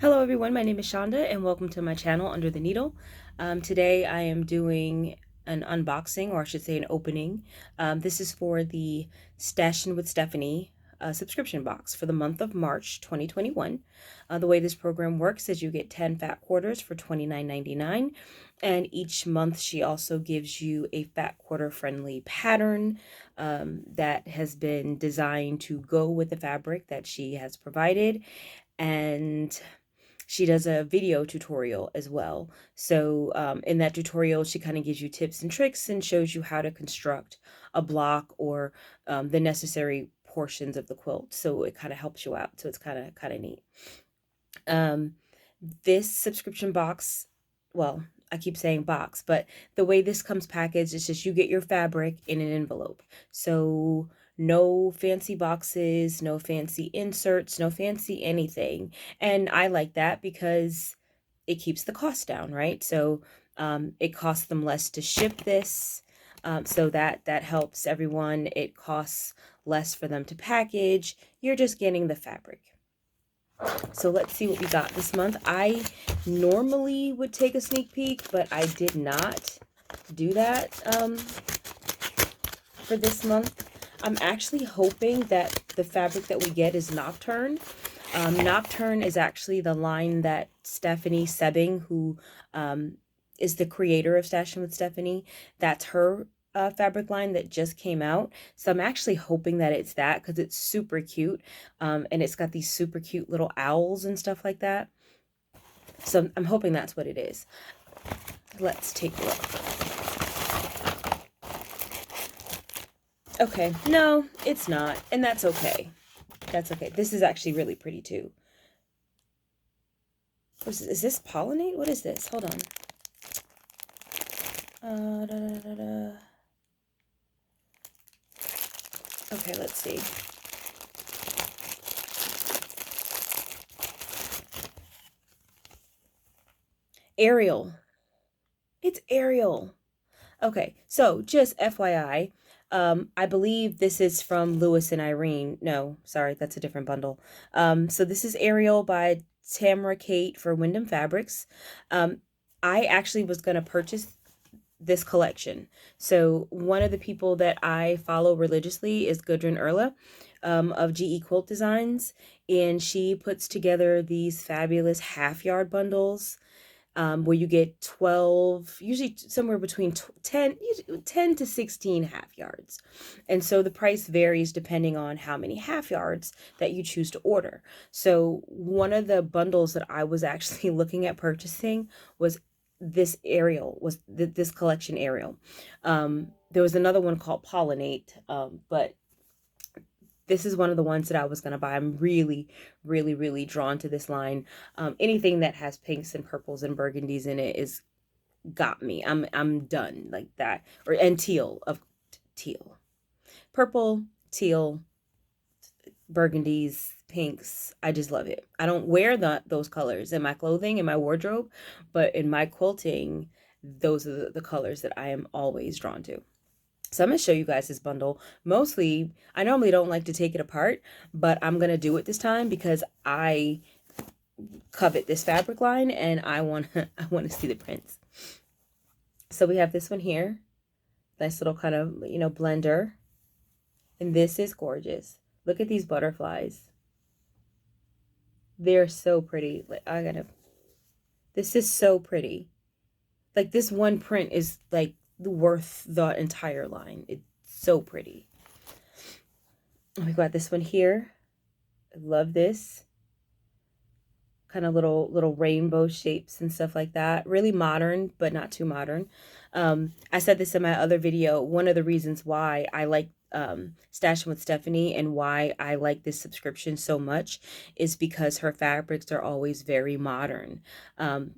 Hello everyone, my name is Shonda and welcome to my channel Under the Needle. Today I am doing an unboxing, or I should say an opening. This is for the Stashin' with Stephanie subscription box for the month of March 2021. The way this program works is you get 10 fat quarters for $29.99, and each month she also gives you a fat quarter friendly pattern that has been designed to go with the fabric that she has provided. And she does a video tutorial as well. So in that tutorial, she kind of gives you tips and tricks and shows you how to construct a block or the necessary portions of the quilt. So it kind of helps you out. So it's kind of neat. Um, this subscription box, well, I keep saying box, but the way this comes packaged is just you get your fabric in an envelope. So no fancy boxes, no fancy inserts, no fancy anything. And I like that because it keeps the cost down, right? So it costs them less to ship this. So that helps everyone. It costs less for them to package. You're just getting the fabric. So let's see what we got this month. I normally would take a sneak peek, but I did not do that for this month. I'm actually hoping that the fabric that we get is Nocturne. Nocturne is actually the line that Stephanie Sebing, who is the creator of Stashin' with Stephanie, that's her fabric line that just came out. So I'm actually hoping that it's that because it's super cute. And it's got these super cute little owls and stuff like that. So I'm hoping that's what it is. Let's take a look. Okay, no, it's not. And that's okay. That's okay. This is actually really pretty too. Is this pollinate? What is this? Hold on. Da, da, da, da. Okay, let's see. Ariel. It's Ariel. Okay, so just FYI, I believe this is from Lewis and Irene. No, sorry, that's a different bundle. So this is Ariel by Tamara Kate for Wyndham Fabrics. I actually was going to purchase this collection. So one of the people that I follow religiously is Gudrun Erla of GE Quilt Designs, and she puts together these fabulous half yard bundles where you get 12, usually somewhere between 10 to 16 half yards. And so the price varies depending on how many half yards that you choose to order. So one of the bundles that I was actually looking at purchasing was this Ariel, was this collection Ariel. There was another one called Pollinate, but this is one of the ones that I was going to buy. I'm really, really, really drawn to this line. Anything that has pinks and purples and burgundies in it is got me. I'm done like that. And teal, of teal. Purple, teal, burgundies, pinks. I just love it. I don't wear those colors in my clothing, in my wardrobe, but in my quilting, those are the colors that I am always drawn to. So I'm going to show you guys this bundle. Mostly, I normally don't like to take it apart, but I'm going to do it this time because I covet this fabric line and I want to see the prints. So we have this one here. Nice little kind of, blender. And this is gorgeous. Look at these butterflies. They're so pretty. This is so pretty. Like this one print is like worth the entire line. It's so pretty. We got this one here. I love this. Kind of little rainbow shapes and stuff like that. Really modern, but not too modern. I said this in my other video. One of the reasons why I like Stashin' with Stephanie and why I like this subscription so much is because her fabrics are always very modern. And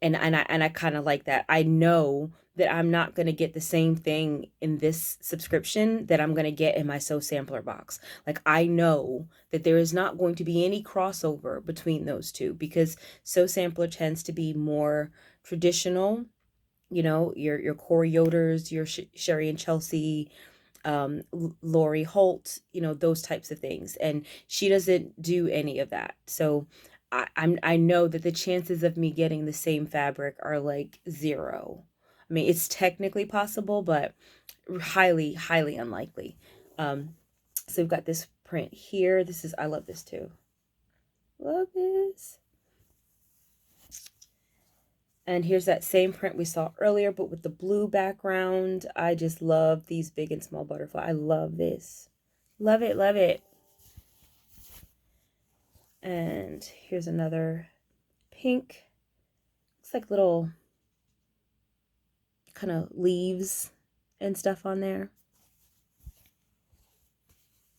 I kind of like that. I know that I'm not going to get the same thing in this subscription that I'm going to get in my Sew Sampler box. Like I know that there is not going to be any crossover between those two because Sew Sampler tends to be more traditional. You know, your Corey Yoders, your Sherry and Chelsea, Lori Holt, those types of things. And she doesn't do any of that. So I know that the chances of me getting the same fabric are like 0. I mean, it's technically possible, but highly, highly unlikely. Um, so we've got this print here. I love this too. Love this. And here's that same print we saw earlier, but with the blue background. I just love these big and small butterfly. I love this. Love it, love it. And here's another pink. Looks like little kind of leaves and stuff on there.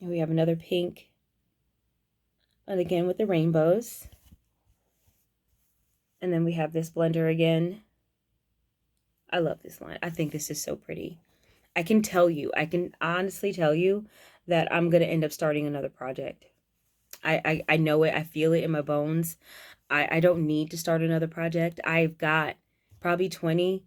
And we have another pink. And again with the rainbows. And then we have this blender again. I love this line. I think this is so pretty. I can honestly tell you that I'm going to end up starting another project. I know it. I feel it in my bones. I don't need to start another project. I've got probably 20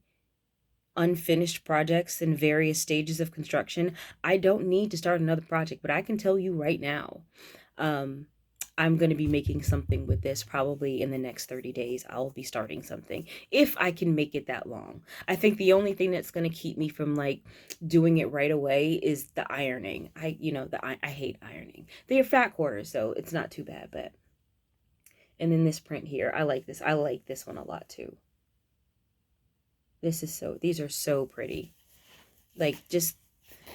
unfinished projects in various stages of construction. I don't need to start another project, but I can tell you right now, I'm going to be making something with this probably in the next 30 days. I'll be starting something if I can make it that long. I think the only thing that's going to keep me from like doing it right away is the ironing. I hate ironing. They are fat quarters, so it's not too bad, but. And then this print here, I like this. I like this one a lot too. These are so pretty. Like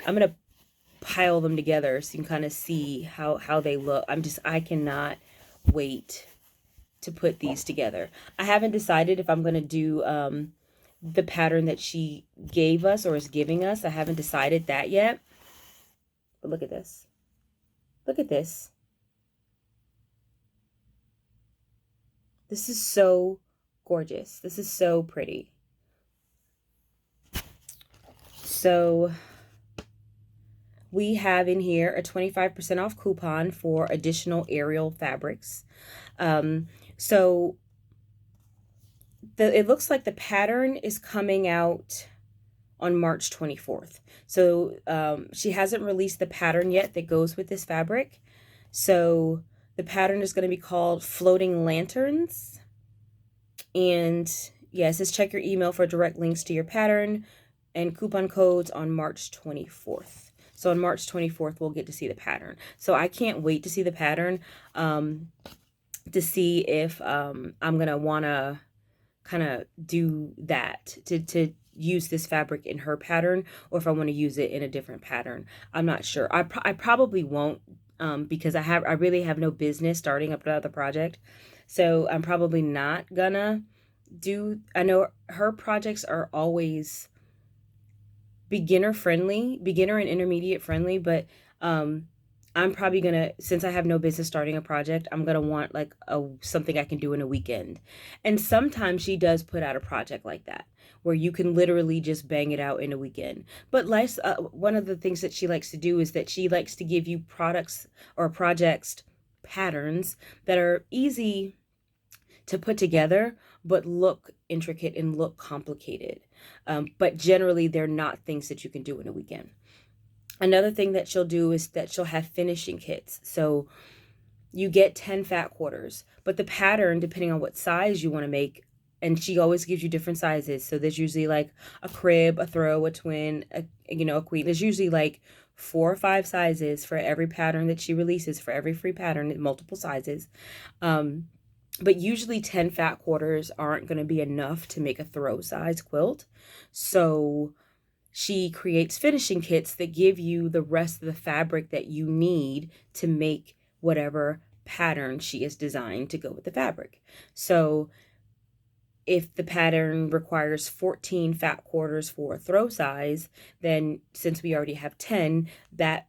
I'm going to pile them together so you can kind of see how they look. I cannot wait to put these together. I haven't decided if I'm going to do the pattern that she gave us or is giving us. I haven't decided that yet. But look at this. Look at this. This is so gorgeous. This is so pretty. So we have in here a 25% off coupon for additional Ariel fabrics. So it looks like the pattern is coming out on March 24th. So she hasn't released the pattern yet that goes with this fabric. So the pattern is going to be called Floating Lanterns. And yeah, it says check your email for direct links to your pattern and coupon codes on March 24th. So on March 24th, we'll get to see the pattern. So I can't wait to see the pattern to see if I'm going to want to kind of do that, to use this fabric in her pattern, or if I want to use it in a different pattern. I'm not sure. I probably won't because I really have no business starting up another project. So I'm probably not gonna I know her projects are always beginner and intermediate friendly, but I'm probably gonna, since I have no business starting a project, I'm gonna want like something I can do in a weekend. And sometimes she does put out a project like that where you can literally just bang it out in a weekend. But one of the things that she likes to do is that she likes to give you products or projects, patterns that are easy to put together but look intricate and look complicated. But generally they're not things that you can do in a weekend. Another thing that she'll do is that she'll have finishing kits. So you get 10 fat quarters, but the pattern, depending on what size you want to make, and she always gives you different sizes. So there's usually like a crib, a throw, a twin, a queen. There's usually like 4 or 5 sizes for every pattern that she releases, for every free pattern in multiple sizes. But usually 10 fat quarters aren't going to be enough to make a throw size quilt. So she creates finishing kits that give you the rest of the fabric that you need to make whatever pattern she has designed to go with the fabric. So if the pattern requires 14 fat quarters for a throw size, then since we already have 10, that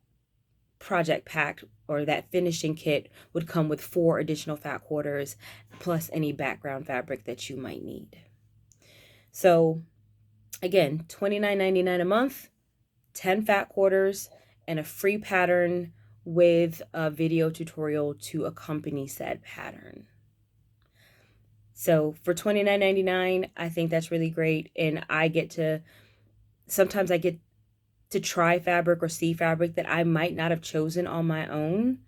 project pack or that finishing kit would come with 4 additional fat quarters plus any background fabric that you might need. So again, $29.99 a month, 10 fat quarters, and a free pattern with a video tutorial to accompany said pattern. So for $29.99, I think that's really great. And sometimes I get to try fabric or see fabric that I might not have chosen on my own,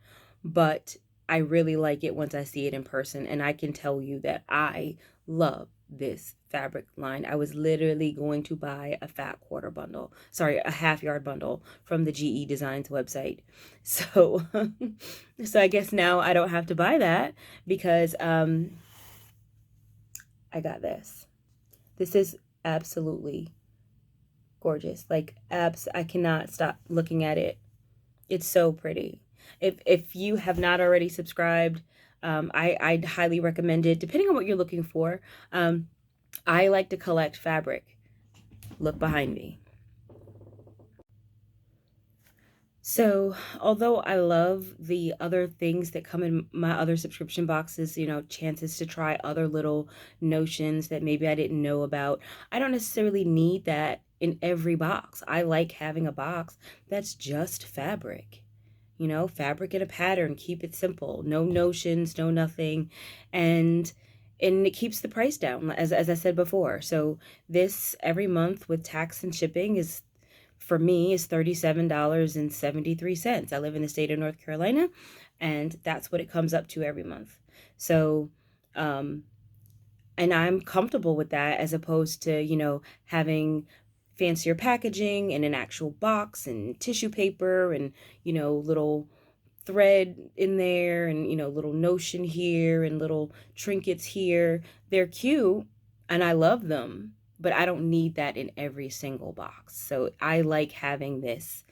but I really like it once I see it in person, and I can tell you that I love this fabric line. I was literally going to buy a fat quarter bundle, sorry, a half yard bundle from the GE Designs website. So, so I guess now I don't have to buy that because I got this. This is absolutely gorgeous. Like I cannot stop looking at it. It's so pretty. If you have not already subscribed, I'd highly recommend it, depending on what you're looking for. I like to collect fabric. Look behind me. So, although I love the other things that come in my other subscription boxes, you know, chances to try other little notions that maybe I didn't know about, I don't necessarily need that in every box. I like having a box that's just fabric. You know, fabric and a pattern, keep it simple, no notions, no nothing. And it keeps the price down, as I said before. So this every month with tax and shipping is, for me, is $37.73. I live in the state of North Carolina, and that's what it comes up to every month. So, um, and I'm comfortable with that, as opposed to, you know, having fancier packaging and an actual box and tissue paper and, you know, little thread in there and, you know, little notion here and little trinkets here. They're cute and I love them, but I don't need that in every single box. So I like having this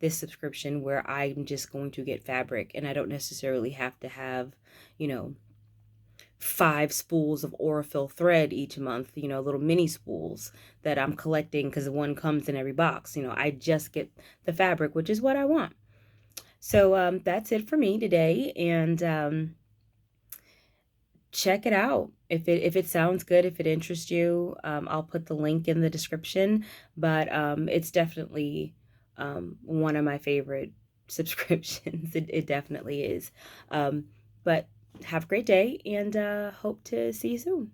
subscription where I'm just going to get fabric and I don't necessarily have to have, you know, 5 spools of Aurifil thread each month, you know, little mini spools that I'm collecting because one comes in every box. You know, I just get the fabric, which is what I want. So that's it for me today, and check it out. If it sounds good, if it interests you, I'll put the link in the description. But it's definitely one of my favorite subscriptions. It definitely is. But have a great day, and hope to see you soon.